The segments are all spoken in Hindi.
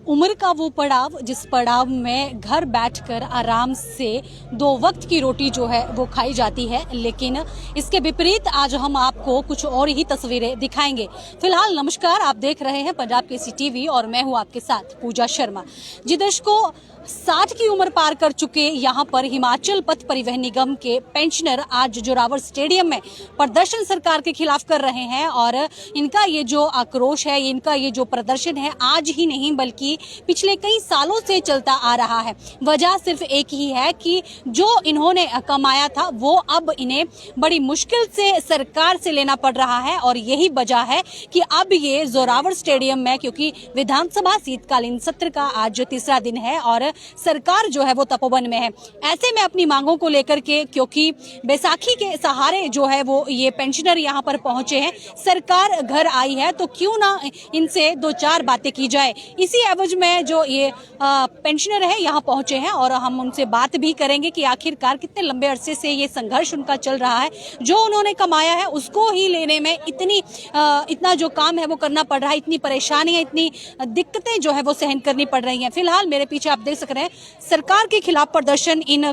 उम्र का वो पड़ाव जिस पड़ाव में घर बैठकर आराम से 2 वक्त की रोटी जो है वो खाई जाती है, लेकिन इसके विपरीत आज हम आपको कुछ और ही तस्वीरें दिखाएंगे। फिलहाल नमस्कार, आप देख रहे हैं पंजाब केसरी टीवी और मैं हूं आपके साथ पूजा शर्मा। जी दर्शकों, 60 की उम्र पार कर चुके यहाँ पर हिमाचल पथ परिवहन निगम के पेंशनर आज जोरावर स्टेडियम में प्रदर्शन सरकार के खिलाफ कर रहे हैं और इनका ये जो आक्रोश है, इनका ये जो प्रदर्शन है आज ही नहीं बल्कि पिछले कई सालों से चलता आ रहा है। वजह सिर्फ एक ही है कि जो इन्होंने कमाया था वो अब इन्हें बड़ी मुश्किल से सरकार से लेना पड़ रहा है और यही वजह है कि अब ये जोरावर स्टेडियम में, क्योंकि विधानसभा शीतकालीन सत्र का आज तीसरा दिन है और सरकार जो है वो तपोवन में है, ऐसे में अपनी मांगों को लेकर के, क्योंकि बैसाखी के सहारे जो है वो ये पेंशनर यहाँ पर पहुंचे हैं, सरकार घर आई है तो क्यों ना इनसे 2-4 बातें की जाए। इसी एवज में जो ये पेंशनर है यहाँ पहुंचे हैं और हम उनसे बात भी करेंगे कि आखिरकार कितने लंबे अरसे से ये संघर्ष उनका चल रहा है, जो उन्होंने कमाया है उसको ही लेने में इतना जो काम है वो करना पड़ रहा है, इतनी परेशानियां, इतनी दिक्कतें जो है वो सहन करनी पड़ रही हैं। फिलहाल मेरे पीछे आप देख सक रहे हैं सरकार के खिलाफ प्रदर्शन इन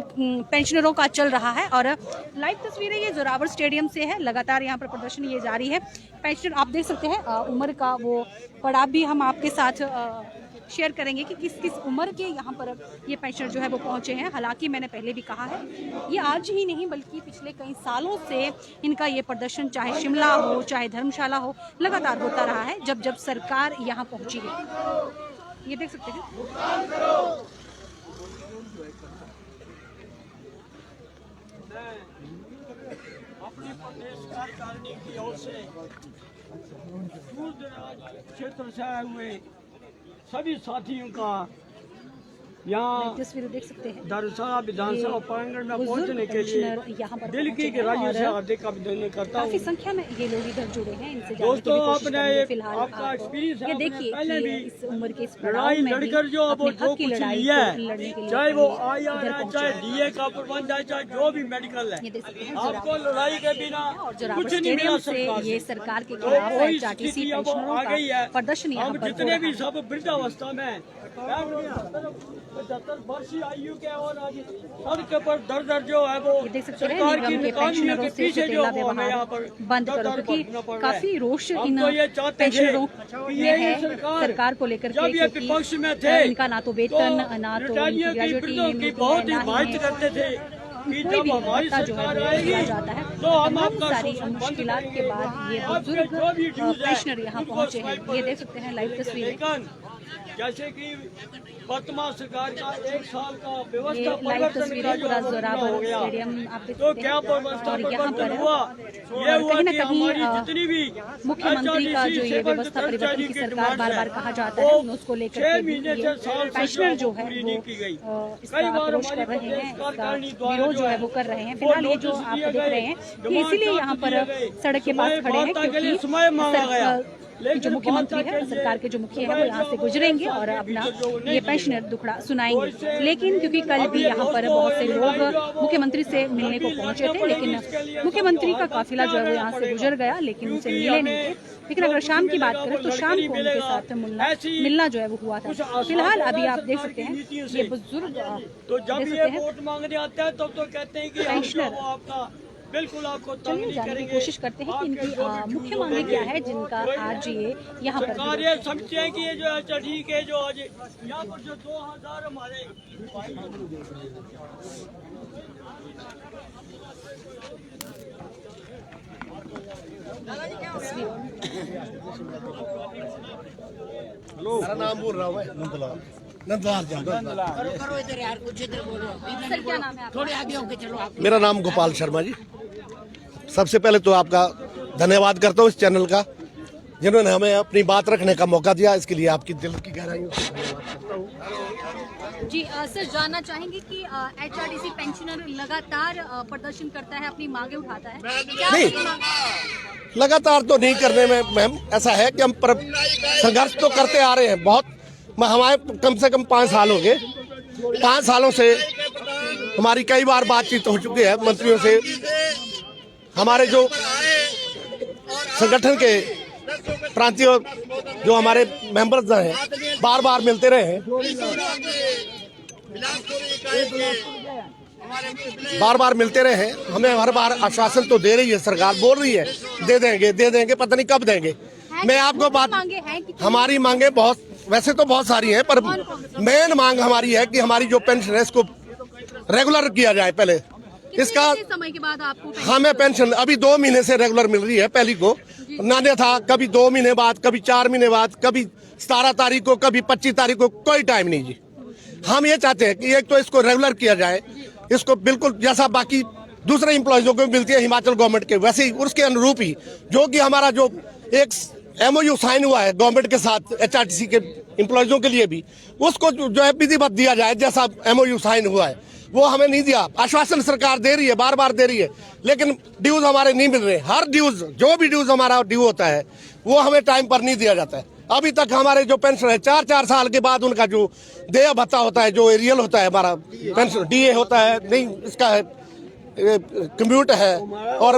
पेंशनरों का चल रहा है और लाइव तस्वीरें ये जोरावर स्टेडियम से है। लगातार यहाँ पर प्रदर्शन ये जारी है। पेंशनर आप देख सकते हैं, उम्र का वो पड़ाव भी हम आपके साथ शेयर करेंगे कि किस किस उम्र के यहाँ पर ये पेंशनर जो है वो पहुंचे हैं। हालांकि मैंने पहले भी कहा है, ये आज ही नहीं बल्कि पिछले कई सालों से इनका ये प्रदर्शन चाहे शिमला हो चाहे धर्मशाला हो लगातार होता रहा है जब जब सरकार यहाँ पहुंची है। ये देख सकते हैं। अपने प्रदेश कार्यकारिणी की ओर से दूर दराज क्षेत्र से आए हुए सभी साथियों का यहाँ तस्वीरें देख सकते हैं। धर्मशाला विधानसभा प्रांगण में पहुंचने के लिए दिल की गहराइयों से हार्दिक अभिनंदन करता हूँ। काफी संख्या में ये लोग इधर जुड़े हैं, इनसे दोस्तों अपने आपका एक्सपीरियंस है, देखिए पहले भी इस उम्र के लड़ाई लड़कर जो अब जो कुछ लिया है, चाहे वो IR है, चाहे DA का प्रबंध है, चाहे जो भी मेडिकल है, आपको लड़ाई के बिना कुछ नहीं मिला सरकार से। ये सरकार के खिलाफ वही स्थिति अब आ गई है। प्रदर्शन हम जितने भी सब वृद्धावस्था में 75 वर्षीय आयु के और आज सड़क पर दर जो है वो सरकार की नाकामियों के पीछे जो हमें यहाँ पर बंद करो, क्योंकि काफी रोष इन पेंशनरों में है सरकार को लेकर के, विपक्ष में थे इनका ना तो वेतन ना तो ग्रेजुएटी बहुत हिमायत करते थे कि जब हमारी सरकार आएगी तो हम आपका सारी मुश्किलात के बाद ये बुजुर्ग पेंशनर यहाँ पहुँचे हैं। ये देख सकते हैं लाइव तस्वीरें, जैसे कि वर्तमान सरकार का 1 साल का व्यवस्था लाइव परिवर्तन का तस्वीरें जो पूरा हो जोरावर गया, स्टेडियम आप देख तो सकते क्या हैं। व्यवस्था और यहाँ परिवर्तन पर हुआ, ये हुआ कहीं ना कि हमारी कहीं जितनी भी मुख्यमंत्री का जो ये व्यवस्था परिवर्तन की सरकार बार बार कहा जाता है, उसको लेकर के भी ये पेंशनर जो है वो इसका आक्रोश कर रहे हैं, इसका विरोध जो है वो कर रहे हैं। फिलहाल ये जो आप देख रहे हैं कि इसीलिए यहाँ पर सड़क के पास खड़े हैं, क्योंकि जो मुख्यमंत्री है, सरकार के जो मुखिया है वो यहाँ से गुजरेंगे और अपना ये पेंशनर दुखड़ा सुनाएंगे। लेकिन क्योंकि कल भी यहाँ पर बहुत से लोग मुख्यमंत्री से मिलने को पहुंचे थे, लेकिन मुख्यमंत्री का काफिला जो है वो यहाँ से गुजर गया, लेकिन उनसे मिले नहीं थे। लेकिन अगर शाम की बात करें तो शाम को उनके साथ मिलना जो है वो हुआ था। फिलहाल अभी आप देख सकते हैं ये बुजुर्ग तो जब ये वोट मांगने आता है तब तो कहते हैं कि पेंशनर आपका बिल्कुल आपको चलिए जानने की कोशिश करते हैं कि इनकी मुख्य मांगे क्या है जिनका आज ये यहाँ पर सरकार ये समझते हैं कि ये जो है ठीक है, जो आज यहाँ पर जो 2000 हमारे मेरा नाम बोल रहा हूँ मैं नंदलाल सर क्या नाम है आपका? थोड़े आगे होके चलो आप। मेरा नाम गोपाल शर्मा जी। सबसे पहले तो आपका धन्यवाद करता हूँ इस चैनल का, जिन्होंने हमें अपनी बात रखने का मौका दिया, इसके लिए आपकी दिल की गहराइयों से धन्यवाद करता हूँ। जी सर, जानना चाहेंगे कि HRTC पेंशनर लगातार प्रदर्शन करता है, अपनी मांगे उठाता है, क्या नहीं, लगातार तो नहीं करने में मैम ऐसा है कि हम संघर्ष तो करते आ रहे हैं बहुत। हमारे कम से कम 5 साल हो गए, 5 सालों से हमारी कई बार बातचीत हो चुकी है मंत्रियों से। हमारे जो संगठन के प्रांतीय जो हमारे मेंबर्स हैं बार बार मिलते रहे हैं, बार बार मिलते रहे हैं। हमें हर बार आश्वासन तो दे रही है सरकार, बोल रही है दे देंगे, पता नहीं कब देंगे। मैं आपको बात, हमारी मांगे बहुत, वैसे तो बहुत सारी हैं, पर मेन मांग हमारी है कि हमारी जो पेंशन है इसको रेगुलर किया जाए। पहले इसका समय के बाद आपको हमें पेंशन अभी 2 महीने से रेगुलर मिल रही है। पहली को नाने था कभी 2 महीने बाद, कभी 4 महीने बाद, कभी 17 तारीख को, कभी 25 तारीख को, कोई टाइम नहीं जी। हम ये चाहते हैं कि एक तो इसको रेगुलर किया जाए, इसको बिल्कुल जैसा बाकी दूसरे एम्प्लॉयजों को मिलती है हिमाचल गवर्नमेंट के, वैसे ही उसके अनुरूप ही, जो कि हमारा जो एक MOU साइन हुआ है गवर्नमेंट के साथ HRTC के एम्प्लॉयजों के लिए भी, उसको जो है विधिवत दिया जाए जैसा MOU साइन हुआ है। वो हमें नहीं दिया। आश्वासन सरकार दे रही है, बार बार दे रही है, लेकिन ड्यूज हमारे नहीं मिल रहे। हर ड्यूज, जो भी ड्यूज हमारा ड्यू होता है वो हमें टाइम पर नहीं दिया जाता है। अभी तक हमारे जो पेंशन है 4-4 साल के बाद उनका जो देय भत्ता होता है, जो एरियल होता है, हमारा पेंशन DA होता है, नहीं इसका है कम्यूट है, और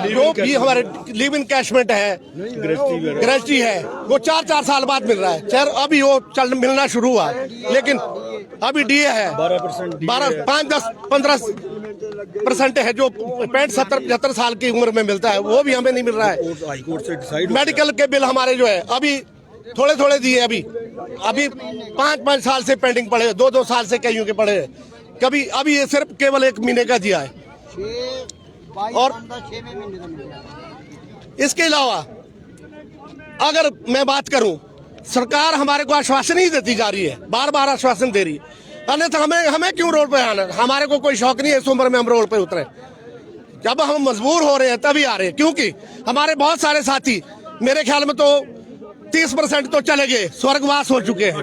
जो भी हमारे लिव इन कैशमेंट है, ग्रेच्युटी है, वो 4-4 साल बाद मिल रहा है। चार अभी वो मिलना शुरू हुआ है, लेकिन अभी DA है 12, 5, 10, 15% है, जो 65, 70, 75 साल की उम्र में मिलता है, वो भी हमें नहीं मिल रहा है। मेडिकल के बिल हमारे जो है अभी थोड़े दिए, अभी 5-5 साल से पेंडिंग पड़े, 2-2 साल से कईयों के पड़े, कभी अभी ये सिर्फ केवल 1 महीने का दिया है। और इसके अलावा अगर मैं बात करूं, सरकार हमारे को आश्वासन ही देती जा रही है, बार बार आश्वासन दे रही है, अन्यथा हमें क्यों रोड पे आना? हमारे को कोई शौक नहीं है इस उम्र में हम रोड पे उतरे। जब हम मजबूर हो रहे हैं तभी आ रहे हैं, क्योंकि हमारे बहुत सारे साथी, मेरे ख्याल में तो 30% तो चले गए, स्वर्गवास हो चुके हैं।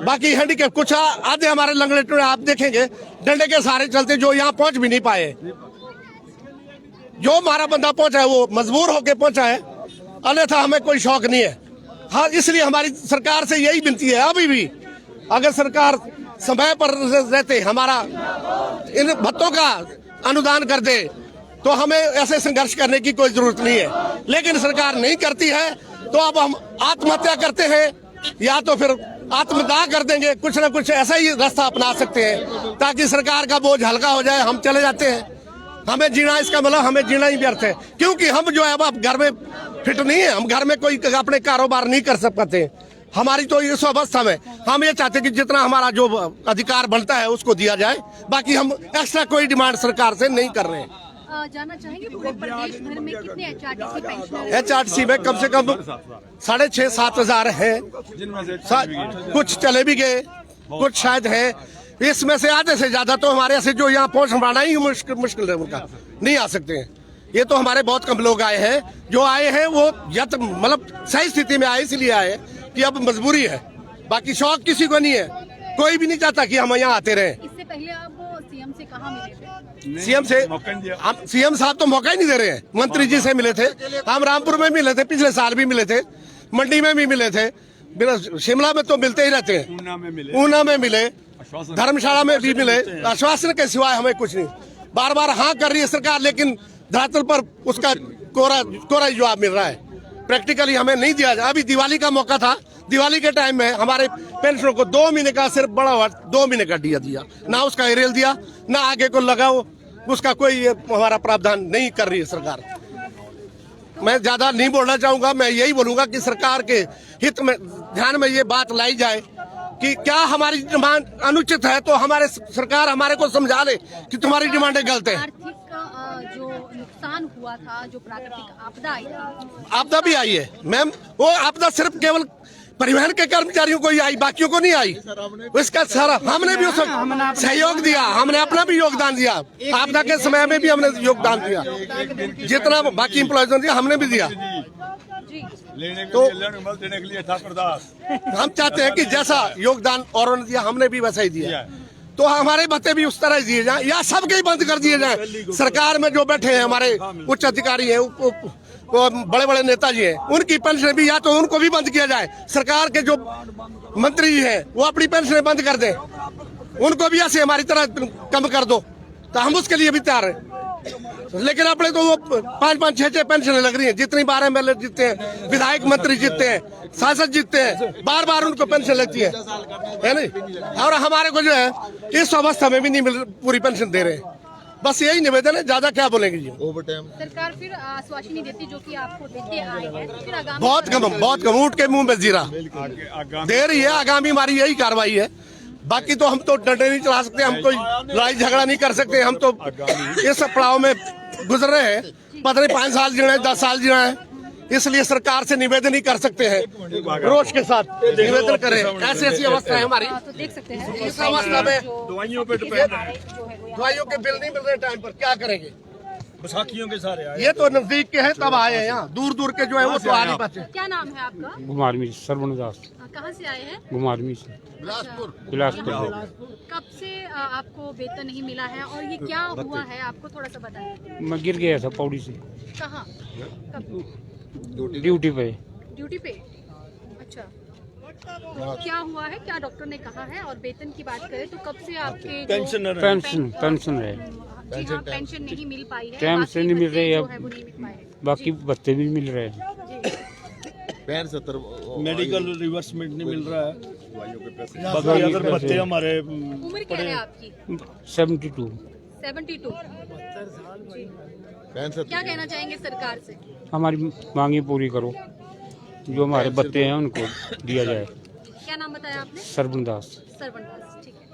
बाकी हैंडीकैप कुछ आधे हमारे लंगड़े टुकड़े आप देखेंगे डंडे के सहारे चलते, जो यहाँ पहुंच भी नहीं पाए। जो हमारा बंदा पहुंचा है वो मजबूर होके पहुंचा है, अन्यथा हमें कोई शौक नहीं है। हाँ, इसलिए हमारी सरकार से यही विनती है, अभी भी अगर सरकार समय पर रहते हमारा इन भत्तों का अनुदान कर दे तो हमें ऐसे संघर्ष करने की कोई जरूरत नहीं है। लेकिन सरकार नहीं करती है तो अब हम आत्महत्या करते हैं या तो फिर आत्मदाह कर देंगे, कुछ ना कुछ ऐसा ही रास्ता अपना सकते हैं ताकि सरकार का बोझ हल्का हो जाए। हम चले जाते हैं, हमें जीना, इसका मतलब हमें जीना ही व्यर्थ है, क्योंकि हम जो है अब घर में फिट नहीं है, हम घर में कोई अपने कारोबार नहीं कर सकते। हमारी तो इस अवस्था में हम ये चाहते हैं कि जितना हमारा जो अधिकार बनता है उसको दिया जाए, बाकी हम एक्स्ट्रा कोई डिमांड सरकार से नहीं कर रहे हैं। जानना चाहेंगे पूरे प्रदेश भर में कितने HRTC पेंशनर? HRTC में कम से कम 6,500-7 हजार है, कुछ चले भी गए, कुछ शायद है। इसमें से आधे से ज्यादा तो हमारे से जो यहाँ पहुँच पाना ही मुश्किल है, उनका नहीं आ सकते हैं। ये तो हमारे बहुत कम लोग आए हैं, जो आए हैं वो मतलब सही स्थिति में आए, इसलिए आए कि अब मजबूरी है, बाकी शौक किसी को नहीं है। कोई भी नहीं चाहता कि हम यहाँ आते रहे। इससे पहले आप CM से कहाँ मिले थे? सीएम साहब तो मौका ही नहीं दे रहे हैं। मंत्री जी से मिले थे, हम रामपुर में मिले थे, पिछले साल भी मिले थे, मंडी में भी मिले थे, शिमला में तो मिलते ही रहते हैं, ऊना में मिले, धर्मशाला में भी मिले। आश्वासन के सिवाय हमें कुछ नहीं। बार बार हाँ कर रही है सरकार, लेकिन धरातल पर उसका कोरा जवाब मिल रहा है। प्रैक्टिकली हमें नहीं दिया जाए। अभी दिवाली का मौका था, दिवाली के टाइम में हमारे पेंशनरों को 2 महीने का सिर्फ बड़ा हुआ 2 महीने का दिया, ना उसका एरियल दिया, ना आगे को लगाओ, उसका कोई हमारा प्रावधान नहीं कर रही है सरकार। मैं ज्यादा नहीं बोलना चाहूंगा, मैं यही बोलूंगा कि सरकार के हित में ध्यान में ये बात लाई जाए कि क्या हमारी डिमांड अनुचित है तो हमारे सरकार हमारे को समझा दे कि तुम्हारी डिमांडें गलत है। आर्थिक जो नुकसान हुआ था, जो प्राकृतिक आपदा आई थी, आपदा भी आई है मैम, वो आपदा सिर्फ केवल परिवहन के कर्मचारियों को ही आई, बाकियों को नहीं आई। इसका सारा हमने भी उसमें सहयोग दिया, हमने अपना भी योगदान दिया, आपदा के समय में भी हमने योगदान दिया, जितना बाकी एम्प्लॉयज ने दिया हमने भी दिया। तो देने के लिए था प्रदास। हम चाहते हैं कि जैसा योगदान औरों ने दिया हमने भी वैसा ही दिया, तो हमारे भत्ते भी उस तरह दिए जाए या सबके ही बंद कर दिए जाए। सरकार में जो बैठे हैं हमारे उच्च अधिकारी हैं, वो बड़े बड़े नेताजी हैं, उनकी पेंशन भी या तो उनको भी बंद किया जाए। सरकार के जो मंत्री जी हैं वो अपनी पेंशन बंद कर दें, उनको भी ऐसे हमारी तरह कम कर दो, तो हम उसके लिए भी तैयार हैं। लेकिन अपने तो वो 5-5, 6-6 पेंशन लग रही है। जितनी बार एमएलए जीतते हैं, विधायक मंत्री जीतते हैं, सांसद जीतते हैं, बार बार उनको पेंशन लगती है नहीं। और हमारे को जो है इस अवस्था में भी नहीं मिल, पूरी पेंशन दे रहे हैं। बस यही निवेदन है, ज्यादा क्या बोलेंगे जी। सरकार फिर आश्वासन नहीं देती जो कि आपको देते आए हैं, फिर आगामी बहुत कम ऊँट के मुंह में जीरा दे रही है। आगामी हमारी यही कार्रवाई है। बाकी तो हम तो डंडे नहीं चला सकते, हम कोई लड़ाई झगड़ा नहीं कर सकते। हम तो इस पड़ाव में गुजर रहे हैं, पता नहीं 5 साल जीना है, 10 साल जीना है। इसलिए सरकार से निवेदन ही कर सकते हैं, रोष के साथ निवेदन करें। ऐसी अवस्था है हमारी। तो देख सकते हैं इस अवस्था में दवाइयों पे डिपेंड है, दवाइयों के बिल नहीं मिल रहे टाइम पर, क्या करेंगे? बैसाखियों के सारे आए। ये तो नजदीक के हैं तब आए हैं, यहाँ दूर दूर के जो है वो तो आ नहीं पाते। क्या नाम है आपका? घुमारवी सरवण दास। कहाँ से आए हैं? घुमारवी से बिलासपुर। कब से आपको वेतन नहीं मिला है और ये क्या हुआ है, आपको थोड़ा सा बताएं। मैं गिर गया था पौड़ी से। कहाँ? कब? ड्यूटी पे। ड्यूटी पे? अच्छा, तो क्या हुआ है, क्या डॉक्टर ने कहा है? और वेतन की बात करें तो कब से आपके पेंशन है, जी हाँ, पेंशन नहीं मिल पाई है। टाइम से नहीं मिल रही है, जो है वो नहीं मिल पाए। बाकी भत्ते भी मिल रहे हैं। मेडिकल रिवर्समेंट नहीं मिल रहा है। बाकी अगर भत्ते हमारे उम्र क्या है आपकी? 72। 72। क्या कहना चाहेंगे सरकार से? हमारी मांगी पूरी करो, जो हमारे भत्ते हैं उनको दिया जाए। क्या नाम बताया आपने? सरवण दास। सरवण दास, ठीक है।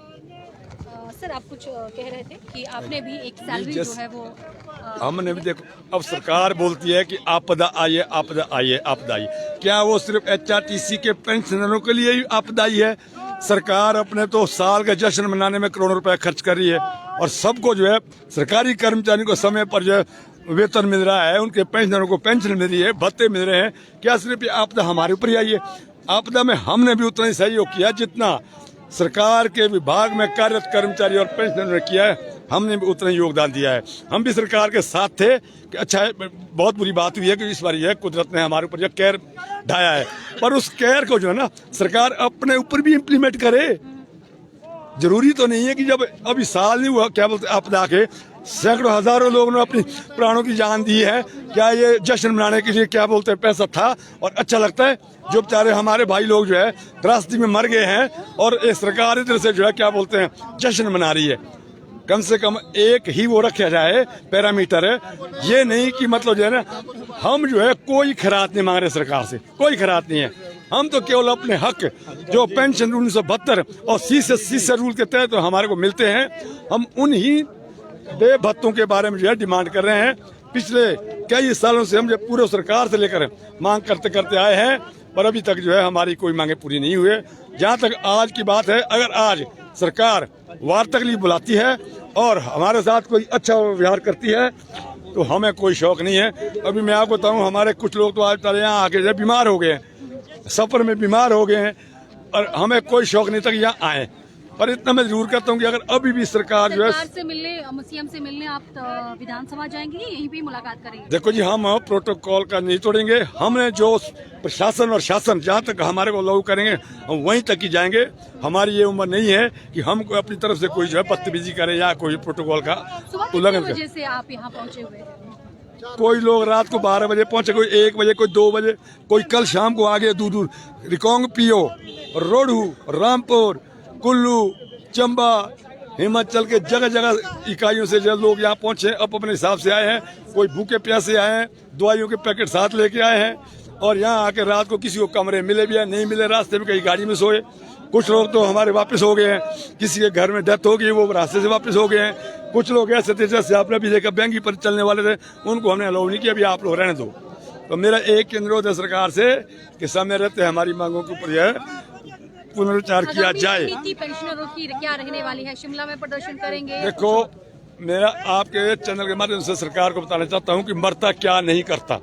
सर, आप कुछ कह रहे थे कि आपने भी एक सैलरी जो है वो हमने भी देखो, अब सरकार बोलती है कि आपदा आइए, आपदा आइए, आपदा आइए। क्या वो सिर्फ HRTC के पेंशनरों के लिए ही आपदा आई है? सरकार अपने तो साल का जश्न मनाने में करोड़ों रुपए खर्च कर रही है और सबको जो है सरकारी कर्मचारियों को समय पर जो है वेतन मिल रहा है, उनके पेंशनरों को पेंशन मिल रही है, भत्ते मिल रहे हैं। क्या सिर्फ ये आपदा हमारे ऊपर ही आई है? आपदा में हमने भी उतना ही सहयोग किया जितना सरकार के विभाग में कार्यरत कर्मचारी और पेंशनर ने किया है, हमने भी उतना ही योगदान दिया है। हम भी सरकार के साथ थे कि अच्छा है, बहुत बुरी बात हुई है कि इस बार यह कुदरत ने हमारे ऊपर यह कहर ढाया है, पर उस कहर को जो है ना सरकार अपने ऊपर भी इम्प्लीमेंट करे। जरूरी तो नहीं है कि जब अभी साल नहीं हुआ, क्या बोलते आपदा के सैकड़ों हजारों लोगों ने अपनी प्राणों की जान दी है, क्या ये जश्न मनाने के लिए क्या बोलते हैं पैसा था और अच्छा लगता है? जो बेचारे हमारे भाई लोग जो है रास्ते में मर गए हैं और ये सरकार इधर से जो है क्या बोलते हैं जश्न मना रही है। कम से कम एक ही वो रखा जाए पैरामीटर है, ये नहीं कि मतलब जो है ना हम जो है कोई खैरात नहीं मांग रहे सरकार से, कोई खैरात नहीं है। हम तो केवल अपने हक जो पेंशन 1972 और सीसे रूल के तहत तो हमारे को मिलते हैं, हम उन्हीं देय भत्तों के बारे में जो है डिमांड कर रहे हैं। पिछले कई सालों से हम जो पूरे सरकार से लेकर मांग करते करते आए हैं, पर अभी तक जो है हमारी कोई मांगे पूरी नहीं हुई। जहाँ तक आज की बात है, अगर आज सरकार वार्ता के लिए बुलाती है और हमारे साथ कोई अच्छा व्यवहार करती है तो हमें कोई शौक नहीं है। अभी मैं आपको बताऊं, हमारे कुछ लोग तो आज यहाँ आके जो बीमार हो गए हैं, सफर में बीमार हो गए हैं और हमें कोई शौक नहीं था कि यहाँ आए। पर इतना मैं जरूर कहता हूँ कि अगर अभी भी सरकार जो है से मिलने, सीएम से मिलने आप विधानसभा जाएंगे, यहीं पे मुलाकात करेंगे? देखो जी, हम प्रोटोकॉल का नहीं तोड़ेंगे। हमने जो प्रशासन और शासन जहाँ तक हमारे को लागू करेंगे हम वहीं तक ही जाएंगे। हमारी ये उम्र नहीं है कि हम अपनी तरफ से कोई जो है बदतमीजी करें या कोई प्रोटोकॉल का उल्लंघन करें। से आप यहाँ पहुँचे हुए हैं? कोई लोग रात को 12 बजे पहुंचे, कोई 1 बजे, कोई 2 बजे, कोई कल शाम को आगे दूर दूर रिकोंग, पीओ, रोडू, रामपुर, कुल्लू, चंबा, हिमाचल के जगह जगह इकाइयों से जो लोग यहाँ पहुंचे अब अपने हिसाब से आए हैं। कोई भूखे प्यासे आए हैं, दवाइयों के पैकेट साथ लेके आए हैं और यहाँ आके रात को किसी को कमरे मिले भी या नहीं मिले, रास्ते में कहीं गाड़ी में सोए। कुछ लोग तो हमारे वापस हो गए हैं, किसी के घर में डेथ हो गई वो रास्ते से वापस हो गए हैं। कुछ लोग ऐसे थे जैसे आपने भी देखा बैंगी पर चलने वाले थे, उनको हमने अलाउ नहीं किया, अभी आप लोग रहने दो। तो मेरा एक अनुरोध है सरकार से कि समय रहते हमारी मांगों के ऊपर यह पुनरुच्चार किया जाए। पेंशनरों की क्या रहने वाली है? शिमला में प्रदर्शन करेंगे? देखो, मेरा आपके चैनल के माध्यम से सरकार को बताना चाहता हूं कि मरता क्या नहीं करता।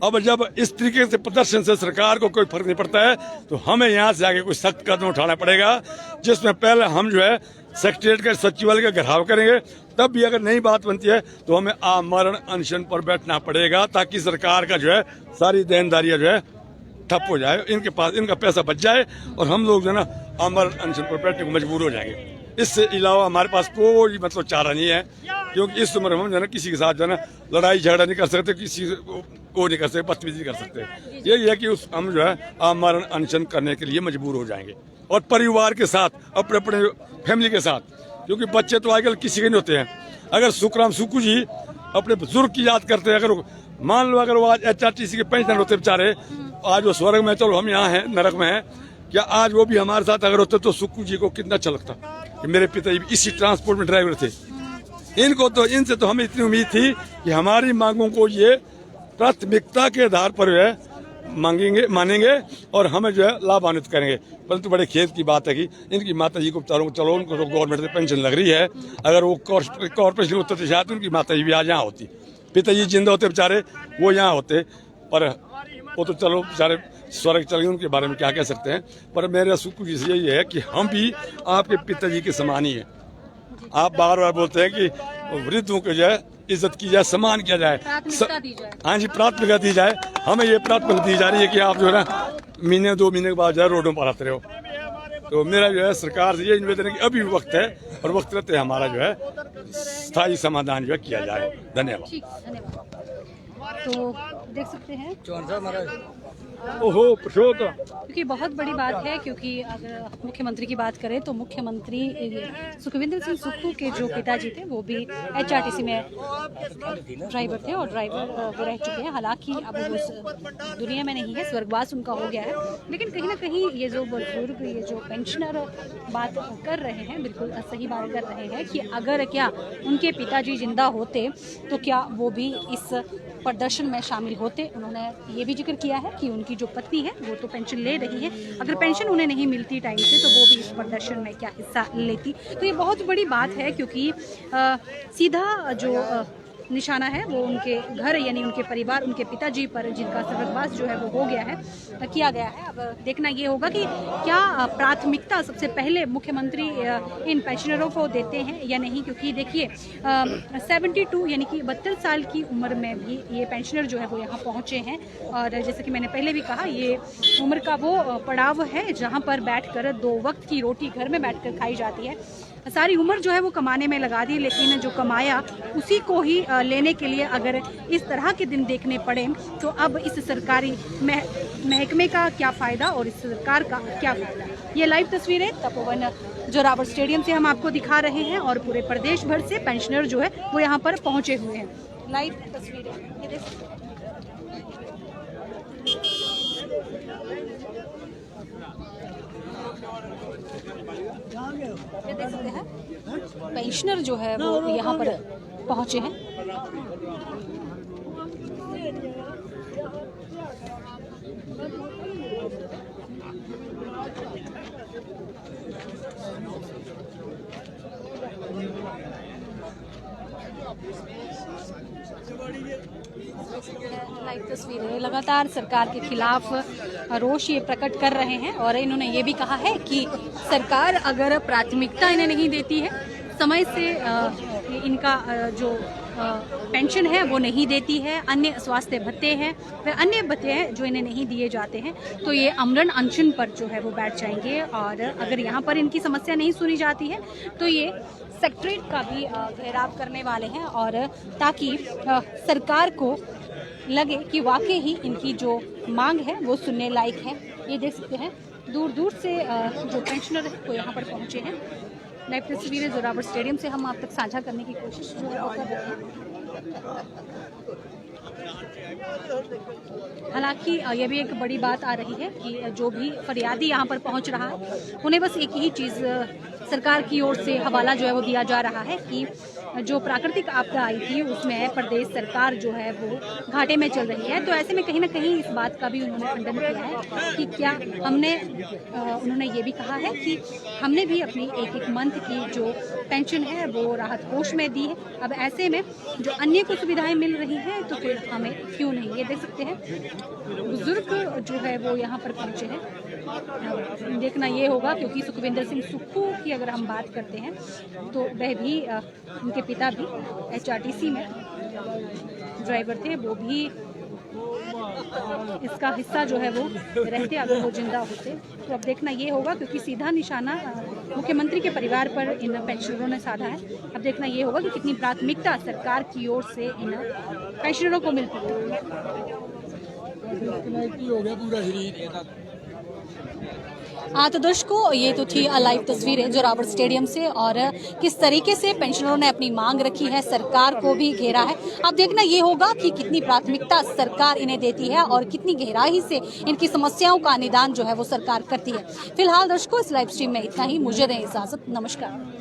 अब जब इस तरीके से प्रदर्शन से सरकार को कोई फर्क नहीं पड़ता है तो हमें यहाँ से आगे कोई सख्त कदम उठाना पड़ेगा, जिसमें पहले हम जो है सेक्रेटरीट के सचिवालय का घेराव करेंगे। तब भी अगर नई बात बनती है तो हमें आमरण अनशन पर बैठना पड़ेगा ताकि सरकार का जो है सारी देनदारियां जो है ठप हो जाए, इनके पास इनका पैसा बच जाए और हम लोग जो है ना आमरण अनशन पर बैठने को मजबूर हो जाएंगे। इससे अलावा हमारे पास कोई मतलब चारा नहीं है। क्योंकि इस उम्र में हम जो है ना किसी के साथ जो है ना लड़ाई झगड़ा नहीं कर सकते, किसी को नहीं कर सकते, बदतमीजी नहीं कर सकते। यही है कि हम जो है आमरण अनशन करने के लिए मजबूर हो जाएंगे, और परिवार के साथ, अपने अपने फैमिली के साथ, क्योंकि बच्चे तो आजकल किसी के नहीं होते हैं। अगर सुखराम सुक्खू जी अपने बुजुर्ग की याद करते हैं, अगर मान लो अगर वो आज HRTC के पेंशनर होते बेचारे, आज वो स्वर्ग में, चलो हम यहाँ हैं नरक में हैं, क्या आज वो भी हमारे साथ अगर होते तो सुक्खू जी को कितना अच्छा लगता कि मेरे पिताजी इसी ट्रांसपोर्ट में ड्राइवर थे। इनसे तो हमें इतनी उम्मीद थी कि हमारी मांगों को ये प्राथमिकता के आधार पर जो है मानेंगे और हमें जो है लाभान्वित करेंगे। परंतु बड़े खेद की बात है कि इनकी माता जी को चलो उनको तो गवर्नमेंट से पेंशन लग रही है, अगर वो कॉर्पोरेशन होते तो शायद उनकी माता जी भी आज यहाँ होती, पिताजी जिंदा होते बेचारे वो यहाँ होते, पर वो तो चलो बेचारे स्वर्ग चले गए, उनके बारे में क्या कह सकते हैं। पर मेरा सुख यही है कि हम भी आपके पिताजी के समान ही है। आप बार बार बोलते हैं कि वृद्धों को जो है इज्जत की जाए, सम्मान किया जाए, हाँ जी प्राथमिकता दी जाए। हमें ये प्राथमिकता दी जा रही है कि आप जो है ना महीने 2 महीने के बाद जो है रोडों पर आते रहो। तो मेरा जो है सरकार से ये निवेदन है कि अभी वक्त है और वक्त रहते हमारा जो है स्थायी समाधान जो है किया जाए। धन्यवाद। तो देख सकते हैं ओहो प्रशोक, क्योंकि बहुत बड़ी बात है, क्योंकि अगर मुख्यमंत्री की बात करें तो मुख्यमंत्री सुखविंदर सिंह सुक्खू के जो पिताजी थे वो भी HRTC में ड्राइवर थे और ड्राइवर वो रह चुके हैं। हालांकि अब वो उस दुनिया में नहीं है, स्वर्गवास उनका हो गया है, लेकिन कहीं ना कहीं ये जो बुजुर्ग, ये जो पेंशनर बात कर रहे हैं, बिल्कुल सही बात कर रहे हैं कि अगर क्या उनके पिताजी जिंदा होते तो क्या वो भी इस प्रदर्शन में शामिल होते। उन्होंने ये भी जिक्र किया है कि उनकी जो पत्नी है वो तो पेंशन ले रही है, अगर पेंशन उन्हें नहीं मिलती टाइम से तो वो भी इस प्रदर्शन में क्या हिस्सा लेती। तो ये बहुत बड़ी बात है, क्योंकि सीधा जो निशाना है वो उनके घर यानी उनके परिवार, उनके पिताजी पर, जिनका स्वर्गवास जो है वो हो गया है, किया गया है। अब देखना ये होगा कि क्या प्राथमिकता सबसे पहले मुख्यमंत्री इन पेंशनरों को देते हैं या नहीं, क्योंकि देखिए 72 यानी कि 72 साल की उम्र में भी ये पेंशनर जो है वो यहाँ पहुँचे हैं। और जैसे कि मैंने पहले भी कहा, ये उम्र का वो पड़ाव है जहाँ पर बैठकर 2 वक्त की रोटी घर में बैठकर खाई जाती है। सारी उम्र जो है वो कमाने में लगा दी, लेकिन जो कमाया उसी को ही लेने के लिए अगर इस तरह के दिन देखने पड़े तो अब इस सरकारी महकमे का क्या फ़ायदा और इस सरकार का क्या फ़ायदा। ये लाइव तस्वीरें तपोवन जोरावर स्टेडियम से हम आपको दिखा रहे हैं और पूरे प्रदेश भर से पेंशनर जो है वो यहाँ पर पहुँचे हुए हैं। लाइव तस्वीरें ये देख सकते हैं। ये देख सकते हैं पेंशनर जो है वो यहाँ पर पहुँचे हैं। लाइव तस्वीरें लगातार सरकार के खिलाफ रोष ये प्रकट कर रहे हैं और इन्होंने ये भी कहा है कि सरकार अगर प्राथमिकता इन्हें नहीं देती है, समय से इनका जो पेंशन है वो नहीं देती है, अन्य स्वास्थ्य भत्ते हैं व अन्य भत्ते हैं जो इन्हें नहीं दिए जाते हैं, तो ये आमरण अनशन पर जो है वो बैठ जाएंगे। और अगर यहाँ पर इनकी समस्या नहीं सुनी जाती है तो ये सेक्रेटरीट का भी घेराव करने वाले हैं, और ताकि सरकार को लगे कि वाकई ही इनकी जो मांग है वो सुनने लायक है। ये देख सकते हैं दूर दूर से जो पेंशनर है वो यहाँ पर पहुँचे हैं। लाइव तस्वीरें जोरावर स्टेडियम से हम आप तक साझा करने की कोशिश जो है वो कर रहे हैं। हालांकि ये भी एक बड़ी बात आ रही है कि जो भी फरियादी यहाँ पर पहुँच रहा है उन्हें बस एक ही चीज़ सरकार की ओर से हवाला जो है वो दिया जा रहा है कि जो प्राकृतिक आपदा आई थी उसमें प्रदेश सरकार जो है वो घाटे में चल रही है। तो ऐसे में कहीं ना कहीं इस बात का भी उन्होंने खंडन किया है कि क्या उन्होंने ये भी कहा है कि हमने भी अपनी एक मंथ की जो पेंशन है वो राहत कोष में दी है। अब ऐसे में जो अन्य को सुविधाएं मिल रही हैं तो फिर हमें क्यों नहीं। ये देख सकते हैं बुजुर्ग जो है वो यहाँ पर पहुँचे हैं। देखना ये होगा क्योंकि सुखविंदर सिंह सुक्खू की अगर हम बात करते हैं तो वह भी उनके पिता भी HRTC में ड्राइवर थे, वो भी इसका हिस्सा जो है वो रहते अगर वो जिंदा होते। तो अब देखना ये होगा, क्योंकि सीधा निशाना मुख्यमंत्री के परिवार पर इन पेंशनरों ने साधा है। अब देखना ये होगा कि कितनी प्राथमिकता सरकार की ओर से इन पेंशनरों को मिलती है। तो दर्शकों, ये तो थी लाइव तस्वीरें जोरावर स्टेडियम से, और किस तरीके से पेंशनरों ने अपनी मांग रखी है, सरकार को भी घेरा है। अब देखना ये होगा कि कितनी प्राथमिकता सरकार इन्हें देती है और कितनी गहराई से इनकी समस्याओं का निदान जो है वो सरकार करती है। फिलहाल दर्शकों, इस लाइव स्ट्रीम में इतना ही। मुझे दें इजाजत, नमस्कार।